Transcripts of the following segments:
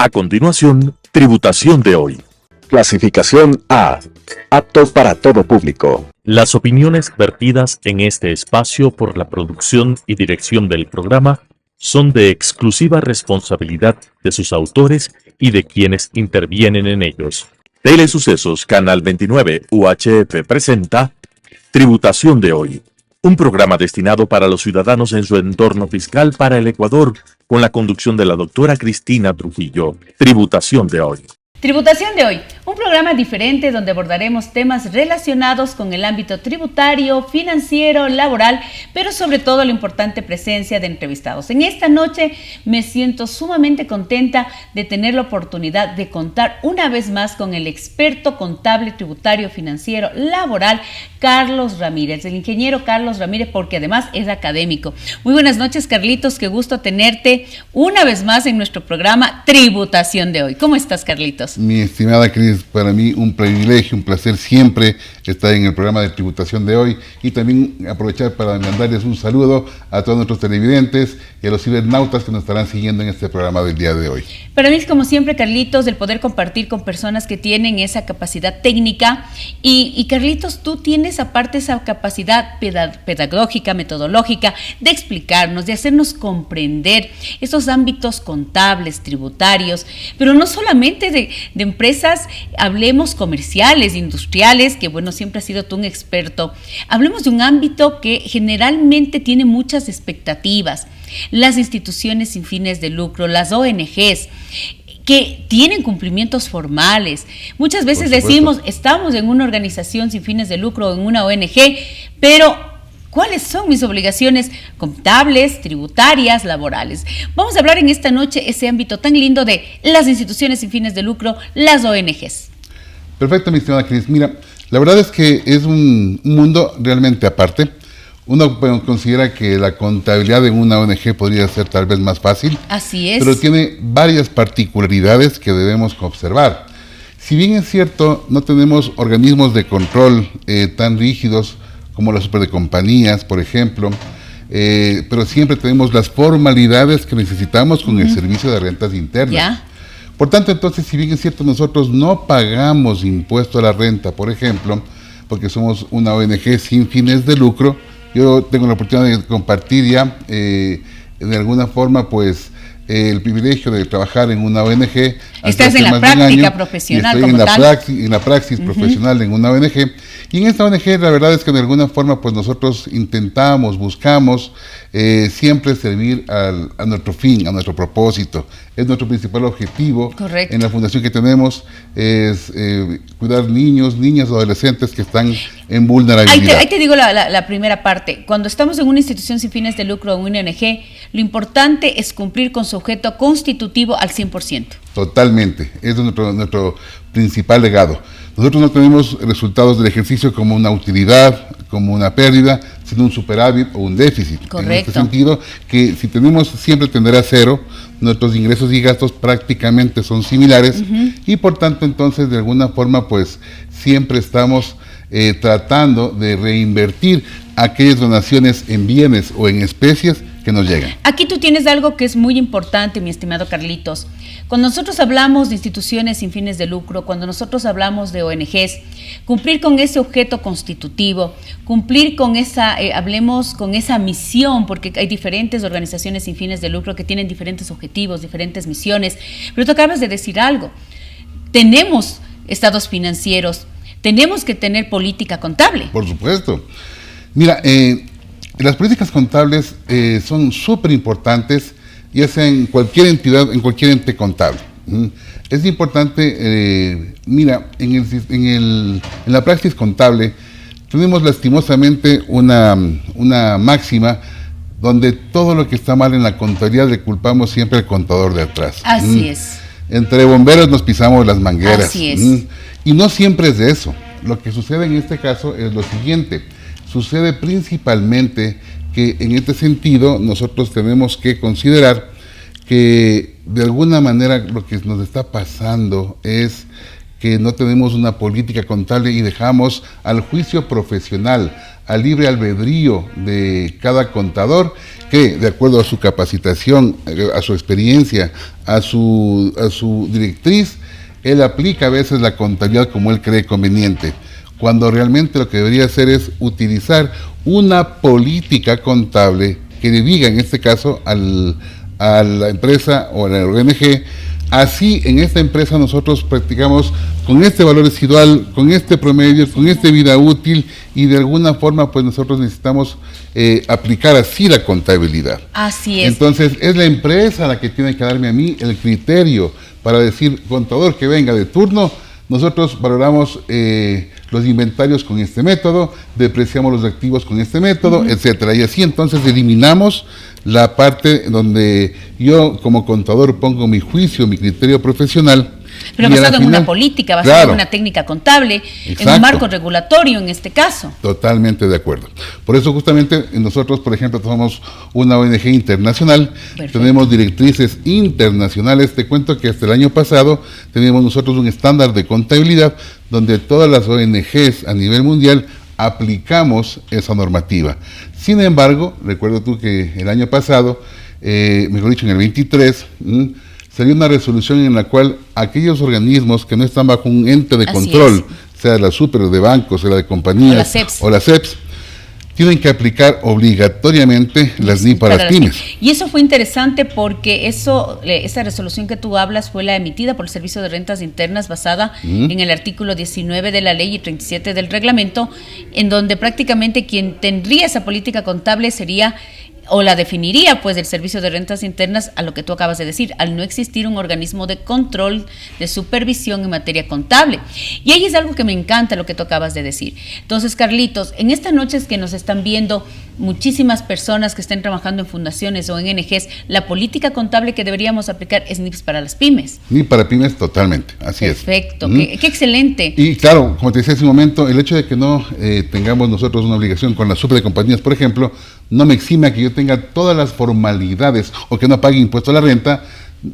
A continuación, tributación de hoy. Clasificación A. Apto para todo público. Las opiniones vertidas en este espacio por la producción y dirección del programa son de exclusiva responsabilidad de sus autores y de quienes intervienen en ellos. Telesucesos Canal 29 UHF presenta Tributación de hoy, un programa destinado para los ciudadanos en su entorno fiscal para el Ecuador, con la conducción de la doctora Cristina Trujillo. Tributación de hoy. Tributación de hoy, un programa diferente donde abordaremos temas relacionados con el ámbito tributario, financiero, laboral, pero sobre todo la importante presencia de entrevistados. En esta noche me siento sumamente contenta de tener la oportunidad de contar una vez más con el experto contable tributario financiero laboral, Carlos Ramírez, el ingeniero Carlos Ramírez, porque además es académico. Muy buenas noches, Carlitos, qué gusto tenerte una vez más en nuestro programa Tributación de hoy. ¿Cómo estás, Carlitos? Mi estimada Cris, para mí un privilegio, un placer siempre estar en el programa de tributación de hoy y también aprovechar para mandarles un saludo a todos nuestros televidentes y a los cibernautas que nos estarán siguiendo en este programa del día de hoy. Para mí es como siempre, Carlitos, el poder compartir con personas que tienen esa capacidad técnica y Carlitos, tú tienes aparte esa capacidad pedagógica, metodológica de explicarnos, de hacernos comprender esos ámbitos contables, tributarios, pero no solamente de empresas, hablemos comerciales, industriales, que bueno, siempre has sido tú un experto. Hablemos de un ámbito que generalmente tiene muchas expectativas. Las instituciones sin fines de lucro, las ONGs, que tienen cumplimientos formales. Muchas veces decimos, estamos en una organización sin fines de lucro o en una ONG, pero ¿cuáles son mis obligaciones contables, tributarias, laborales? Vamos a hablar en esta noche ese ámbito tan lindo de las instituciones sin fines de lucro, las ONGs. Perfecto, mi estimada Cris. Mira, la verdad es que es un mundo realmente aparte. Uno considera que la contabilidad en una ONG podría ser tal vez más fácil. Así es. Pero tiene varias particularidades que debemos observar. Si bien es cierto, no tenemos organismos de control tan rígidos como las supercompañías, por ejemplo, pero siempre tenemos las formalidades que necesitamos con el servicio de rentas internas. ¿Ya? Por tanto, entonces, si bien es cierto, nosotros no pagamos impuesto a la renta, por ejemplo, porque somos una ONG sin fines de lucro, yo tengo la oportunidad de compartir ya, de alguna forma, pues, el privilegio de trabajar en una ONG. Estás en la práctica profesional como tal. En la praxis profesional en una ONG. Y en esta ONG la verdad es que de alguna forma pues nosotros intentamos, buscamos siempre servir a nuestro fin, a nuestro propósito. Es nuestro principal objetivo. Correcto. En la fundación que tenemos es cuidar niños, niñas, adolescentes que están en vulnerabilidad. Ahí te digo la primera parte. Cuando estamos en una institución sin fines de lucro o en una ONG, lo importante es cumplir con su objeto constitutivo al 100%. Totalmente, es nuestro principal legado. Nosotros no tenemos resultados del ejercicio como una utilidad, como una pérdida, sino un superávit o un déficit. Correcto. En este sentido, que si tenemos siempre tenderá a cero, nuestros ingresos y gastos prácticamente son similares y por tanto entonces de alguna forma pues siempre estamos tratando de reinvertir aquellas donaciones en bienes o en especies que nos llegan. Aquí tú tienes algo que es muy importante, mi estimado Carlitos. Cuando nosotros hablamos de instituciones sin fines de lucro, cuando nosotros hablamos de ONGs, cumplir con ese objeto constitutivo, cumplir con hablemos con esa misión, porque hay diferentes organizaciones sin fines de lucro que tienen diferentes objetivos, diferentes misiones. Pero tú acabas de decir algo. Tenemos estados financieros, tenemos que tener política contable. Por supuesto. Mira, las políticas contables son súper importantes, ya sea en cualquier entidad, en cualquier ente contable. Es importante, mira, en la praxis contable tenemos lastimosamente una máxima donde todo lo que está mal en la contabilidad le culpamos siempre al contador de atrás. Así es. Entre bomberos nos pisamos las mangueras. Así es. Y no siempre es de eso. Lo que sucede en este caso es lo siguiente. Sucede principalmente que en este sentido nosotros tenemos que considerar que de alguna manera lo que nos está pasando es que no tenemos una política contable y dejamos al juicio profesional, al libre albedrío de cada contador, que de acuerdo a su capacitación, a su experiencia, a su directriz, él aplica a veces la contabilidad como él cree conveniente, cuando realmente lo que debería hacer es utilizar una política contable que le diga, en este caso, a la empresa o a la ONG, así en esta empresa nosotros practicamos con este valor residual, con este promedio, con esta vida útil, y de alguna forma pues nosotros necesitamos aplicar así la contabilidad. Así es. Entonces es la empresa la que tiene que darme a mí el criterio para decir, contador que venga de turno, nosotros valoramos los inventarios con este método, depreciamos los activos con este método, etcétera. Y así entonces eliminamos la parte donde yo como contador pongo mi juicio, mi criterio profesional. Pero basado en una política, basado en una técnica contable, exacto, en un marco regulatorio en este caso. Totalmente de acuerdo. Por eso justamente nosotros, por ejemplo, somos una ONG internacional. Perfecto. Tenemos directrices internacionales. Te cuento que hasta el año pasado teníamos nosotros un estándar de contabilidad donde todas las ONGs a nivel mundial aplicamos esa normativa. Sin embargo, recuerdo tú que el año pasado, mejor dicho en el 23, salió una resolución en la cual aquellos organismos que no están bajo un ente de control, sea la super de bancos, sea la de compañías o la CEPS, tienen que aplicar obligatoriamente las NIF para las pymes. Y eso fue interesante porque esa resolución que tú hablas fue la emitida por el Servicio de Rentas Internas basada en el artículo 19 de la ley y 37 del reglamento, en donde prácticamente quien tendría esa política contable sería o la definiría pues el Servicio de Rentas Internas, a lo que tú acabas de decir, al no existir un organismo de control, de supervisión en materia contable. Y ahí es algo que me encanta lo que tú acabas de decir. Entonces, Carlitos, en estas noches que nos están viendo muchísimas personas que estén trabajando en fundaciones o en ONGs, la política contable que deberíamos aplicar es NIPS para las pymes. NIPS para pymes totalmente, así es. Perfecto, qué excelente. Y claro, como te decía hace un momento, el hecho de que no tengamos nosotros una obligación con las super de compañías, por ejemplo, no me exime que yo tenga todas las formalidades o que no pague impuesto a la renta,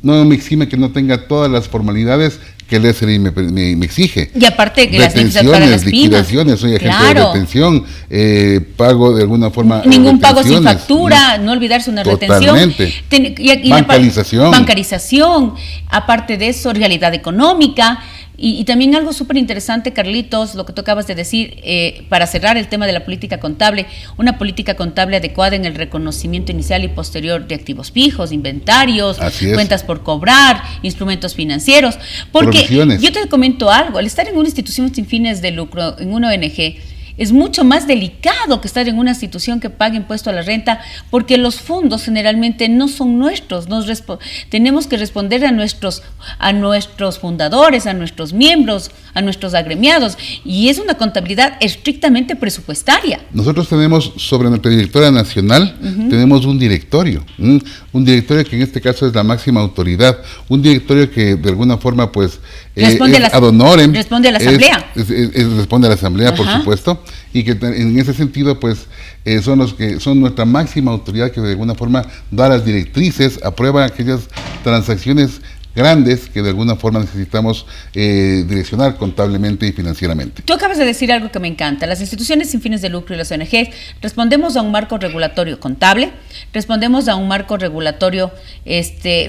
no me exime que no tenga todas las formalidades que el SRI me exige. Y aparte que las para las liquidaciones, soy agente de retención, pago de alguna forma. Ningún pago sin factura, no olvidarse una totalmente. Retención. Bancarización, aparte de eso, realidad económica. Y también algo súper interesante, Carlitos, lo que tú acabas de decir, para cerrar el tema de la política contable, una política contable adecuada en el reconocimiento inicial y posterior de activos fijos, inventarios, cuentas por cobrar, instrumentos financieros. Porque yo te comento algo, al estar en una institución sin fines de lucro, en una ONG, es mucho más delicado que estar en una institución que pague impuesto a la renta, porque los fondos generalmente no son nuestros. Tenemos que responder a nuestros fundadores, a nuestros miembros, a nuestros agremiados, y es una contabilidad estrictamente presupuestaria. Nosotros tenemos sobre nuestra directora nacional, tenemos un directorio que en este caso es la máxima autoridad, un directorio que de alguna forma pues responde ad honorem, responde a la asamblea. Responde a la asamblea, por supuesto, y que en ese sentido pues son los que son nuestra máxima autoridad, que de alguna forma da las directrices, aprueba aquellas transacciones grandes que de alguna forma necesitamos direccionar contablemente y financieramente. Tú acabas de decir algo que me encanta. Las instituciones sin fines de lucro y las ONGs respondemos a un marco regulatorio contable, respondemos a un marco regulatorio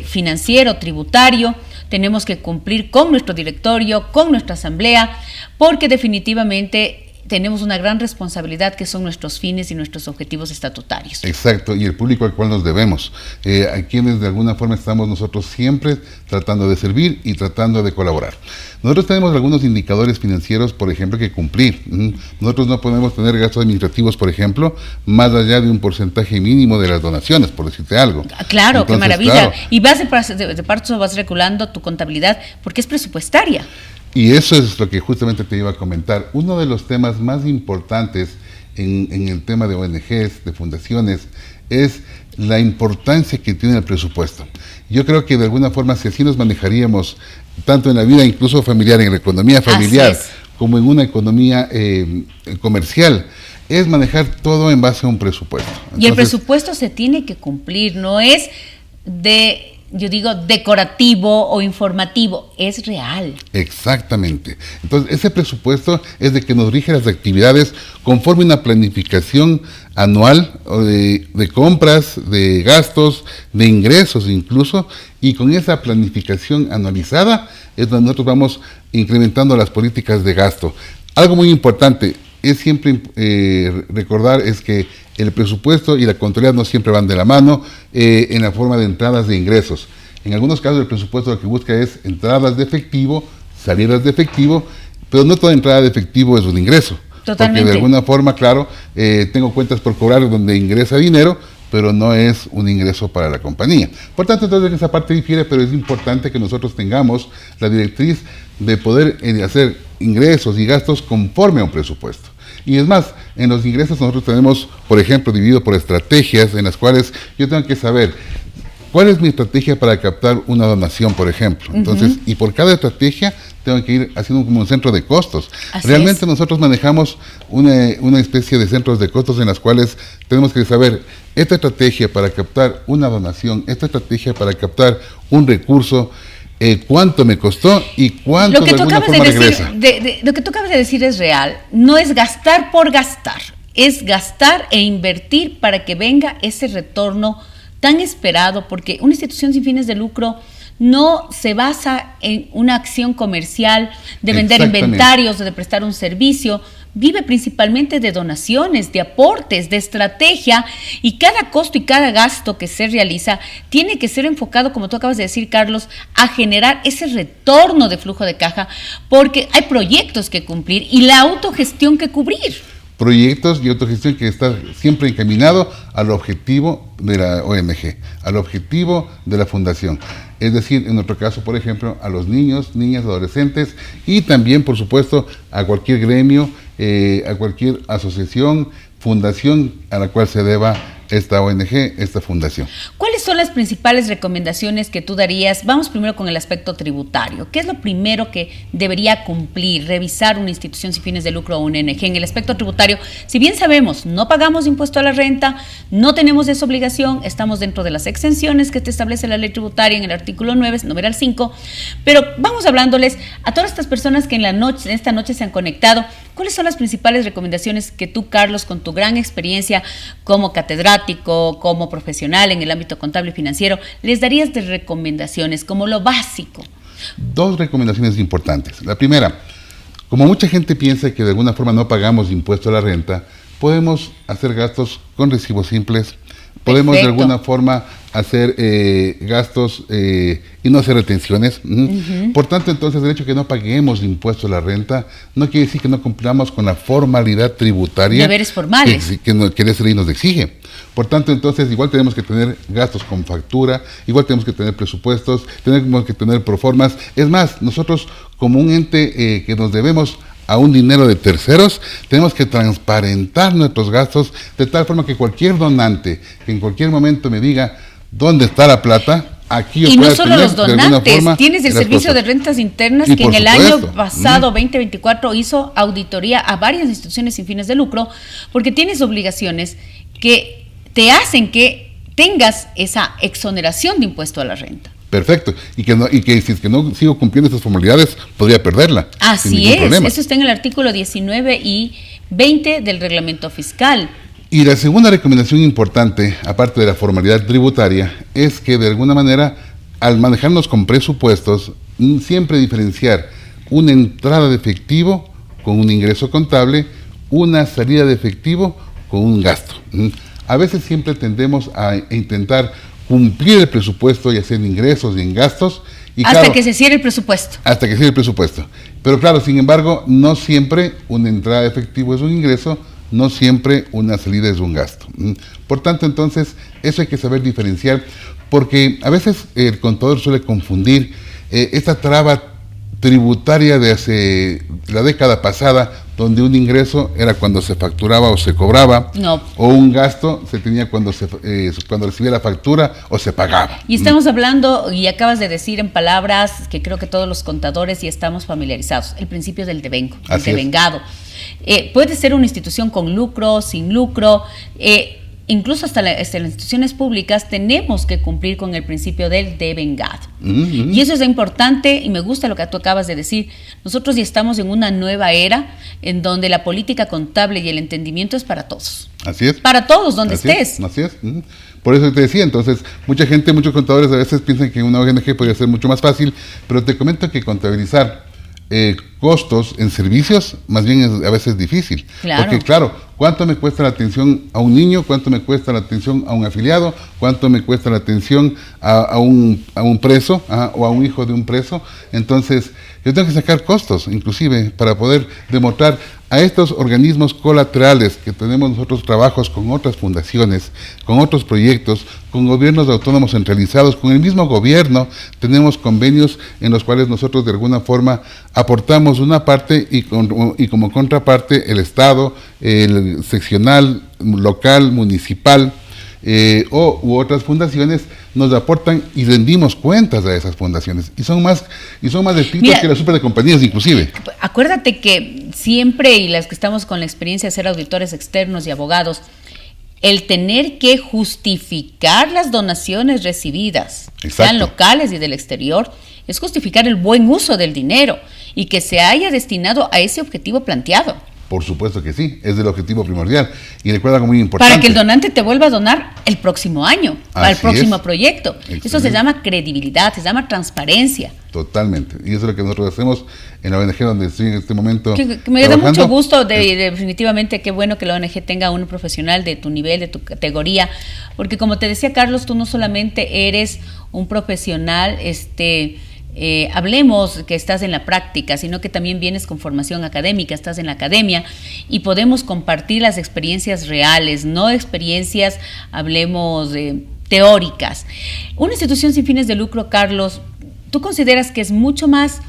financiero, tributario, tenemos que cumplir con nuestro directorio, con nuestra asamblea, porque definitivamente tenemos una gran responsabilidad que son nuestros fines y nuestros objetivos estatutarios. Exacto, y el público al cual nos debemos, a quienes de alguna forma estamos nosotros siempre tratando de servir y tratando de colaborar. Nosotros tenemos algunos indicadores financieros, por ejemplo, que cumplir. Nosotros no podemos tener gastos administrativos, por ejemplo, más allá de un porcentaje mínimo de las donaciones, por decirte algo. Claro, entonces, qué maravilla. Claro, y de parte vas regulando tu contabilidad porque es presupuestaria. Y eso es lo que justamente te iba a comentar. Uno de los temas más importantes en el tema de ONGs, de fundaciones, es la importancia que tiene el presupuesto. Yo creo que de alguna forma, si así nos manejaríamos, tanto en la vida incluso familiar, en la economía familiar, como en una economía comercial, es manejar todo en base a un presupuesto. Entonces, y el presupuesto se tiene que cumplir, no es de yo digo, decorativo o informativo, es real. Exactamente. Entonces, ese presupuesto es de que nos rige las actividades conforme una planificación anual de compras, de gastos, de ingresos incluso, y con esa planificación anualizada es donde nosotros vamos incrementando las políticas de gasto. Algo muy importante es siempre recordar es que el presupuesto y la contabilidad no siempre van de la mano en la forma de entradas de ingresos. En algunos casos el presupuesto lo que busca es entradas de efectivo, salidas de efectivo, pero no toda entrada de efectivo es un ingreso. Totalmente. Porque de alguna forma, claro, tengo cuentas por cobrar donde ingresa dinero, pero no es un ingreso para la compañía. Por tanto, entonces esa parte difiere, pero es importante que nosotros tengamos la directriz de poder hacer ingresos y gastos conforme a un presupuesto. Y es más, en los ingresos nosotros tenemos, por ejemplo, dividido por estrategias en las cuales yo tengo que saber cuál es mi estrategia para captar una donación, por ejemplo. Entonces, y por cada estrategia tengo que ir haciendo como un centro de costos. Así Realmente es. nosotros manejamos una especie de centros de costos en las cuales tenemos que saber esta estrategia para captar una donación, esta estrategia para captar un recurso, cuánto me costó y cuánto de alguna forma regresa. Lo que tú acabas de decir es real. No es gastar por gastar, es gastar e invertir para que venga ese retorno tan esperado, porque una institución sin fines de lucro no se basa en una acción comercial de vender inventarios, de prestar un servicio, vive principalmente de donaciones, de aportes, de estrategia, y cada costo y cada gasto que se realiza tiene que ser enfocado, como tú acabas de decir, Carlos, a generar ese retorno de flujo de caja, porque hay proyectos que cumplir y la autogestión que cubrir. Proyectos y autogestión que está siempre encaminado al objetivo de la ONG, al objetivo de la fundación. Es decir, en nuestro caso, por ejemplo, a los niños, niñas, adolescentes y también, por supuesto, a cualquier gremio, a cualquier asociación, fundación a la cual se deba esta ONG, esta fundación. ¿Cuáles son las principales recomendaciones que tú darías? Vamos primero con el aspecto tributario. ¿Qué es lo primero que debería cumplir, revisar una institución sin fines de lucro o una ONG? En el aspecto tributario, si bien sabemos, no pagamos impuesto a la renta, no tenemos esa obligación, estamos dentro de las exenciones que te establece la ley tributaria en el artículo 9, numeral 5, pero vamos hablándoles a todas estas personas que en esta noche se han conectado. ¿Cuáles son las principales recomendaciones que tú, Carlos, con tu gran experiencia como catedrático, como profesional en el ámbito contable y financiero, les darías de recomendaciones como lo básico? Dos recomendaciones importantes. La primera, como mucha gente piensa que de alguna forma no pagamos impuesto a la renta, podemos hacer gastos con recibos simples, podemos de alguna forma hacer gastos y no hacer retenciones. Por tanto, entonces, el hecho de que no paguemos impuesto a la renta no quiere decir que no cumplamos con la formalidad tributaria. Deberes formales. Que esa ley nos exige. Por tanto, entonces, igual tenemos que tener gastos con factura, igual tenemos que tener presupuestos, tenemos que tener proformas. Es más, nosotros como un ente que nos debemos a un dinero de terceros, tenemos que transparentar nuestros gastos de tal forma que cualquier donante que en cualquier momento me diga dónde está la plata, aquí yo y pueda no solo tener, los donantes, tienes el Servicio cosas. de Rentas Internas Y que en el supuesto, año pasado, 2024, hizo auditoría a varias instituciones sin fines de lucro, porque tienes obligaciones que te hacen que tengas esa exoneración de impuesto a la renta. Perfecto, y que si es que no sigo cumpliendo estas formalidades, podría perderla. Así es, problema. Eso está en el artículo 19 y 20 del reglamento fiscal. Y la segunda recomendación importante, aparte de la formalidad tributaria, es que de alguna manera, al manejarnos con presupuestos, siempre diferenciar una entrada de efectivo con un ingreso contable, una salida de efectivo con un gasto. A veces siempre tendemos a intentar cumplir el presupuesto y hacer ingresos y en gastos. Y hasta claro, que se cierre el presupuesto. Hasta que cierre el presupuesto. Pero claro, sin embargo, no siempre una entrada de efectivo es un ingreso, no siempre una salida es un gasto. Por tanto, entonces, eso hay que saber diferenciar, porque a veces el contador suele confundir esta traba tributaria de hace la década pasada, donde un ingreso era cuando se facturaba o se cobraba, o un gasto se tenía cuando recibía la factura o se pagaba. Y estamos hablando, y acabas de decir en palabras que creo que todos los contadores ya estamos familiarizados, el principio del devengo, el devengado. Puede ser una institución con lucro, sin lucro, incluso hasta las instituciones públicas, tenemos que cumplir con el principio del devengado. Y eso es importante, y me gusta lo que tú acabas de decir. Nosotros ya estamos en una nueva era en donde la política contable y el entendimiento es para todos. Así es. Para todos, donde estés. Así es. Por eso te decía, entonces, mucha gente, muchos contadores a veces piensan que una ONG podría ser mucho más fácil, pero te comento que contabilizar costos en servicios, más bien es a veces difícil. Claro. Porque claro, ¿cuánto me cuesta la atención a un niño? ¿Cuánto me cuesta la atención a un afiliado? ¿Cuánto me cuesta la atención a un preso o a un hijo de un preso? Entonces, yo tengo que sacar costos, inclusive, para poder demostrar a estos organismos colaterales que tenemos nosotros trabajos con otras fundaciones, con otros proyectos, con gobiernos autónomos centralizados, con el mismo gobierno, tenemos convenios en los cuales nosotros de alguna forma aportamos una parte y como contraparte el Estado, el seccional, local, municipal, u otras fundaciones nos aportan y rendimos cuentas a esas fundaciones y son más estrictos que las super de compañías inclusive. Acuérdate que siempre, y las que estamos con la experiencia de ser auditores externos y abogados, el tener que justificar las donaciones recibidas, sean locales y del exterior, es justificar el buen uso del dinero y que se haya destinado a ese objetivo planteado. Por supuesto que sí, es el objetivo primordial. Y recuerda algo muy importante. Para que el donante te vuelva a donar el próximo año, para el próximo proyecto. Excelente. Eso se llama credibilidad, se llama transparencia. Totalmente. Y eso es lo que nosotros hacemos en la ONG donde estoy en este momento. Que me da mucho gusto, definitivamente, qué bueno que la ONG tenga un profesional de tu nivel, de tu categoría. Porque como te decía Carlos, tú no solamente eres un profesional, hablemos que estás en la práctica, sino que también vienes con formación académica, estás en la academia y podemos compartir las experiencias reales, no experiencias, hablemos teóricas. Una institución sin fines de lucro, Carlos, ¿tú consideras que es mucho más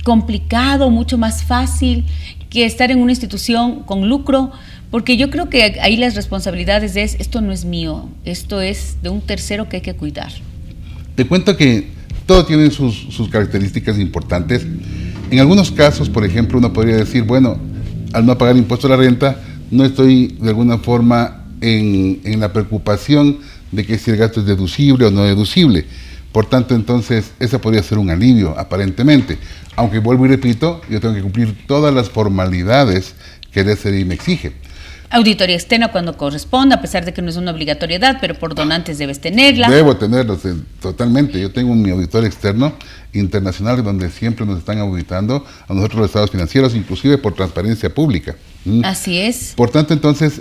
complicado, mucho más fácil que estar en una institución con lucro? Porque yo creo que ahí las responsabilidades esto no es mío, esto es de un tercero que hay que cuidar. Te cuento que todo tiene sus características importantes. En algunos casos, por ejemplo, uno podría decir, bueno, al no pagar impuesto a la renta, no estoy de alguna forma en la preocupación de que si el gasto es deducible o no deducible. Por tanto, entonces, ese podría ser un alivio, aparentemente. Aunque vuelvo y repito, yo tengo que cumplir todas las formalidades que el SRI me exige. Auditoría externa cuando corresponda, a pesar de que no es una obligatoriedad, pero por donantes debes tenerla. Debo tenerlo, totalmente. Yo tengo mi auditor externo internacional donde siempre nos están auditando a nosotros los estados financieros, inclusive por transparencia pública. Así es. Por tanto, entonces,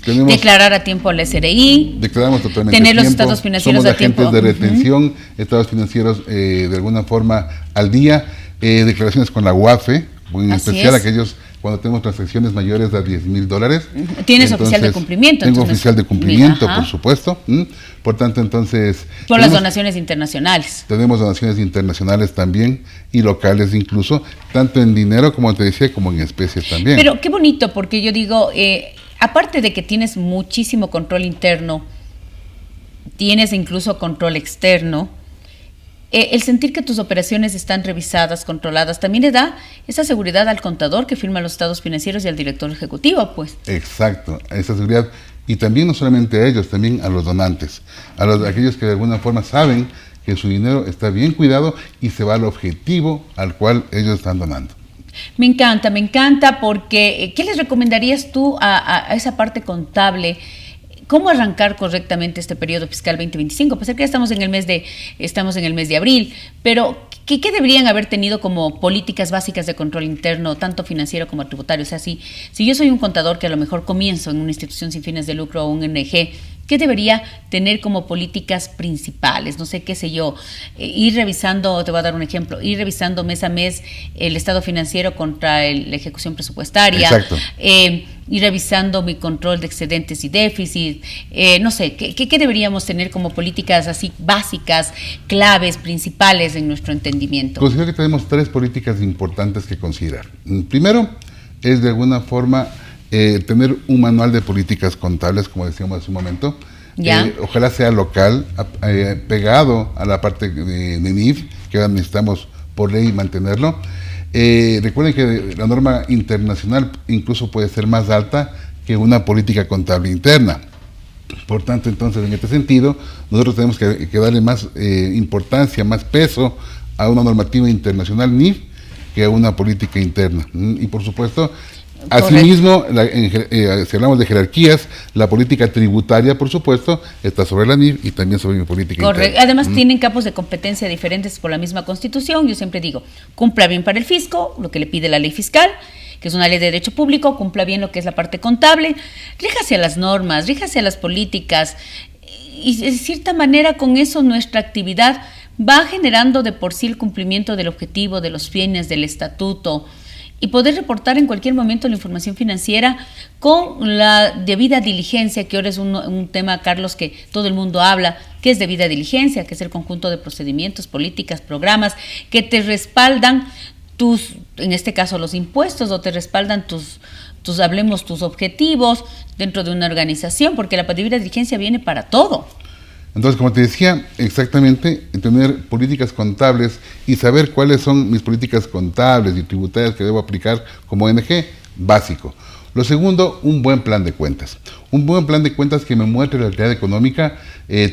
tenemos... Declarar a tiempo al SRI. Declaramos totalmente tener los tiempo, estados financieros somos a tiempo. agentes de retención, estados financieros de alguna forma al día, declaraciones con la UAFE, en especial aquellos cuando tenemos transacciones mayores a $10,000. Tienes oficial de cumplimiento. Tengo oficial de cumplimiento, por supuesto. Por tanto, entonces... Por las donaciones internacionales. Tenemos donaciones internacionales también y locales incluso, tanto en dinero, como te decía, como en especies también. Pero qué bonito, porque yo digo, aparte de que tienes muchísimo control interno, tienes incluso control externo, el sentir que tus operaciones están revisadas, controladas, también le da esa seguridad al contador que firma los estados financieros y al director ejecutivo, pues. Exacto, esa seguridad. Y también no solamente a ellos, también a los donantes, a aquellos que de alguna forma saben que su dinero está bien cuidado y se va al objetivo al cual ellos están donando. Me encanta porque ¿qué les recomendarías tú a esa parte contable? ¿Cómo arrancar correctamente este periodo fiscal 2025? Pues que ya estamos en el mes de abril, pero ¿qué deberían haber tenido como políticas básicas de control interno, tanto financiero como tributario? O sea, si yo soy un contador que a lo mejor comienzo en una institución sin fines de lucro o un ONG, ¿qué debería tener como políticas principales? No sé, qué sé yo, ir revisando, te voy a dar un ejemplo, ir revisando mes a mes el estado financiero contra la ejecución presupuestaria. Exacto. Ir revisando mi control de excedentes y déficit, no sé, ¿qué deberíamos tener como políticas así básicas, claves, principales en nuestro entendimiento? Considero que tenemos 3 políticas importantes que considerar. Primero, es de alguna forma tener un manual de políticas contables, como decíamos hace un momento. Ojalá sea local, pegado a la parte de NIF, que ahora necesitamos por ley mantenerlo. Recuerden que la norma internacional incluso puede ser más alta que una política contable interna. Por tanto, entonces, en este sentido, nosotros tenemos que darle más importancia, más peso a una normativa internacional NIF que a una política interna. Y por supuesto, asimismo, si hablamos de jerarquías, la política tributaria, por supuesto, está sobre la NIF y también sobre mi política interna. Además, tienen campos de competencia diferentes por la misma Constitución. Yo siempre digo, cumpla bien para el fisco, lo que le pide la ley fiscal, que es una ley de derecho público, cumpla bien lo que es la parte contable, ríjase a las normas, ríjase a las políticas, y de cierta manera con eso nuestra actividad va generando de por sí el cumplimiento del objetivo, de los fines, del estatuto, y poder reportar en cualquier momento la información financiera con la debida diligencia, que ahora es un tema, Carlos, que todo el mundo habla, que es debida diligencia, que es el conjunto de procedimientos, políticas, programas, que te respaldan en este caso los impuestos, o te respaldan tus objetivos dentro de una organización, porque la debida diligencia viene para todo. Entonces, como te decía, exactamente, tener políticas contables y saber cuáles son mis políticas contables y tributarias que debo aplicar como ONG, básico. Lo segundo, un buen plan de cuentas. Un buen plan de cuentas que me muestre la realidad económica,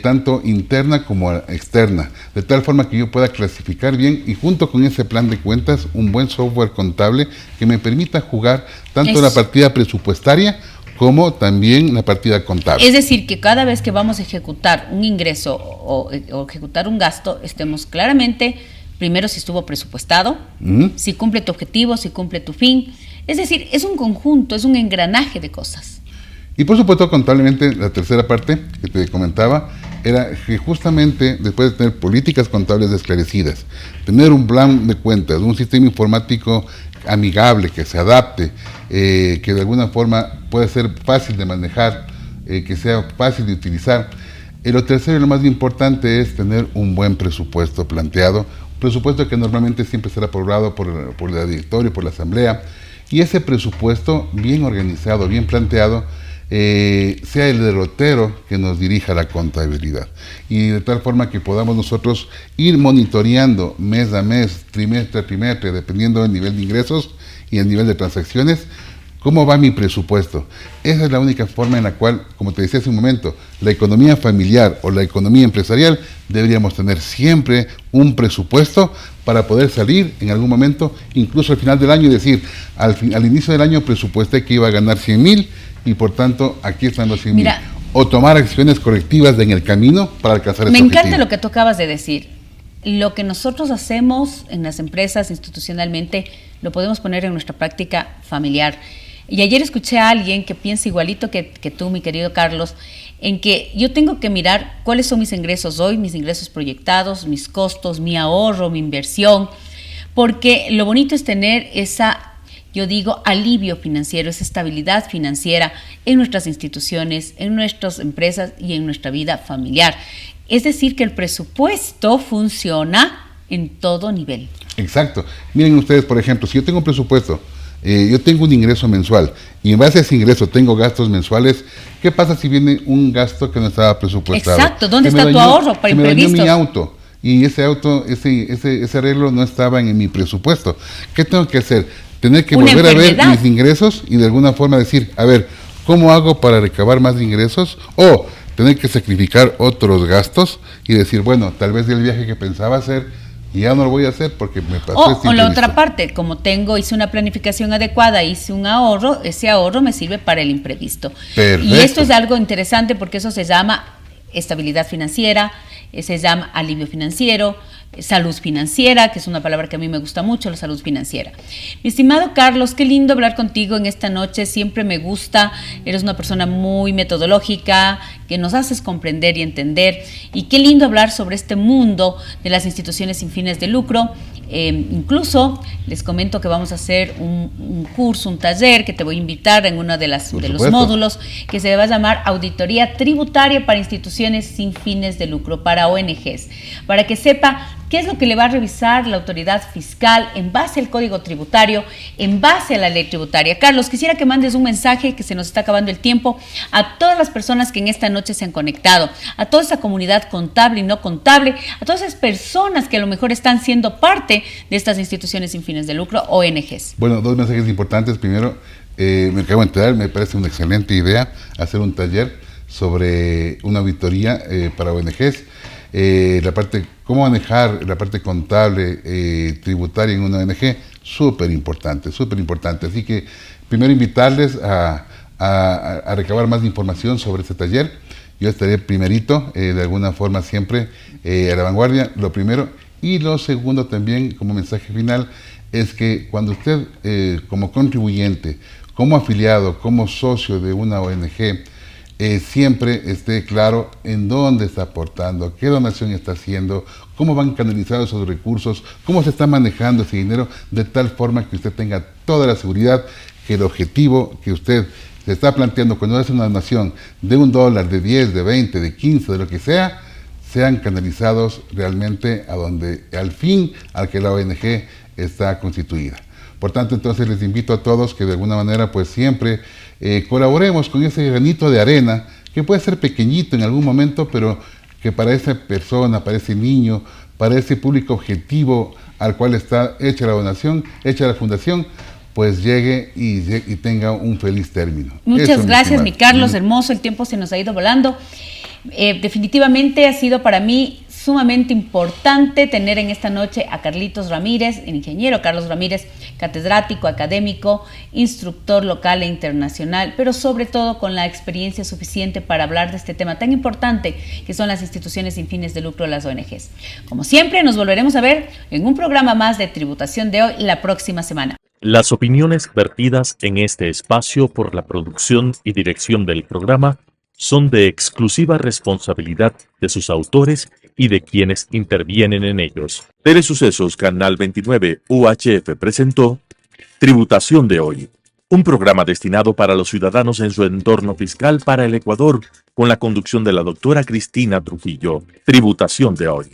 tanto interna como externa, de tal forma que yo pueda clasificar bien, y junto con ese plan de cuentas, un buen software contable que me permita jugar tanto la partida presupuestaria como también la partida contable. Es decir, que cada vez que vamos a ejecutar un ingreso o ejecutar un gasto, estemos claramente, primero, si estuvo presupuestado, si cumple tu objetivo, si cumple tu fin. Es decir, es un conjunto, es un engranaje de cosas. Y por supuesto, contablemente, la tercera parte que te comentaba era que justamente después de tener políticas contables esclarecidas, tener un plan de cuentas, un sistema informático amigable, que se adapte, que de alguna forma pueda ser fácil de manejar, que sea fácil de utilizar. Lo tercero y lo más importante es tener un buen presupuesto planteado, un presupuesto que normalmente siempre será aprobado por el directorio, por la asamblea, y ese presupuesto bien organizado, bien planteado, sea el derrotero que nos dirija la contabilidad, y de tal forma que podamos nosotros ir monitoreando mes a mes, trimestre a trimestre, dependiendo del nivel de ingresos y el nivel de transacciones, cómo va mi presupuesto. Esa es la única forma en la cual, como te decía hace un momento, la economía familiar o la economía empresarial deberíamos tener siempre un presupuesto para poder salir en algún momento, incluso al final del año, y decir, al inicio del año presupuesté que iba a ganar 100,000 y por tanto aquí están los 100,000. O tomar acciones correctivas en el camino para alcanzar ese objetivo. Me encanta lo que tú acabas de decir. Lo que nosotros hacemos en las empresas institucionalmente lo podemos poner en nuestra práctica familiar. Y ayer escuché a alguien que piensa igualito que tú, mi querido Carlos, en que yo tengo que mirar cuáles son mis ingresos hoy, mis ingresos proyectados, mis costos, mi ahorro, mi inversión, porque lo bonito es tener yo digo, alivio financiero, esa estabilidad financiera en nuestras instituciones, en nuestras empresas y en nuestra vida familiar. Es decir, que el presupuesto funciona en todo nivel. Exacto. Miren ustedes, por ejemplo, si yo tengo un presupuesto, yo tengo un ingreso mensual y en base a ese ingreso tengo gastos mensuales, ¿qué pasa si viene un gasto que no estaba presupuestado? Exacto, ¿dónde está tu ahorro para imprevistos? Me dañó mi auto y ese arreglo no estaba en mi presupuesto. ¿Qué tengo que hacer? Tener que volver a ver mis ingresos y de alguna forma decir, a ver, ¿cómo hago para recabar más ingresos? O tener que sacrificar otros gastos y decir, bueno, tal vez el viaje que pensaba hacer ya no lo voy a hacer porque me pasó o la otra parte, como hice una planificación adecuada, hice un ahorro, ese ahorro me sirve para el imprevisto. Perfecto. Y esto es algo interesante porque eso se llama estabilidad financiera, se llama alivio financiero, salud financiera, que es una palabra que a mí me gusta mucho, la salud financiera. Mi estimado Carlos, qué lindo hablar contigo en esta noche, siempre me gusta, eres una persona muy metodológica, que nos haces comprender y entender, y qué lindo hablar sobre este mundo de las instituciones sin fines de lucro. Incluso les comento que vamos a hacer un curso, un taller que te voy a invitar en uno de los módulos, que se va a llamar Auditoría Tributaria para Instituciones sin Fines de Lucro, para ONGs, para que sepa qué es lo que le va a revisar la autoridad fiscal en base al Código Tributario, en base a la ley tributaria. Carlos, quisiera que mandes un mensaje, que se nos está acabando el tiempo, a todas las personas que en esta noche se han conectado, a toda esa comunidad contable y no contable, a todas esas personas que a lo mejor están siendo parte de estas instituciones sin fines de lucro, ONGs. Bueno, dos mensajes importantes. Primero, me acabo de enterar, me parece una excelente idea hacer un taller sobre una auditoría para ONGs. La parte, cómo manejar la parte contable, tributaria en una ONG, súper importante, súper importante. Así que primero invitarles a recabar más información sobre este taller. Yo estaré primerito, de alguna forma siempre a la vanguardia, lo primero. Y lo segundo también, como mensaje final, es que cuando usted como contribuyente, como afiliado, como socio de una ONG, siempre esté claro en dónde está aportando, qué donación está haciendo, cómo van canalizados esos recursos, cómo se está manejando ese dinero, de tal forma que usted tenga toda la seguridad que el objetivo que usted se está planteando cuando hace una donación de $1, de 10, de 20, de 15, de lo que sea, sean canalizados realmente a donde, al fin al que la ONG está constituida. Por tanto, entonces les invito a todos que de alguna manera pues siempre colaboremos con ese granito de arena, que puede ser pequeñito en algún momento, pero que para esa persona, para ese niño, para ese público objetivo al cual está hecha la donación, hecha la fundación, pues llegue y tenga un feliz término. Muchas gracias, mi Carlos, hermoso, el tiempo se nos ha ido volando. Definitivamente ha sido para mí sumamente importante tener en esta noche a Carlitos Ramírez, el ingeniero Carlos Ramírez, catedrático, académico, instructor local e internacional, pero sobre todo con la experiencia suficiente para hablar de este tema tan importante que son las instituciones sin fines de lucro, las ONGs. Como siempre, nos volveremos a ver en un programa más de Tributación de Hoy la próxima semana. Las opiniones vertidas en este espacio por la producción y dirección del programa son de exclusiva responsabilidad de sus autores y de quienes intervienen en ellos. Telesucesos Canal 29 UHF presentó Tributación de Hoy, un programa destinado para los ciudadanos en su entorno fiscal para el Ecuador, con la conducción de la doctora Cristina Trujillo. Tributación de Hoy.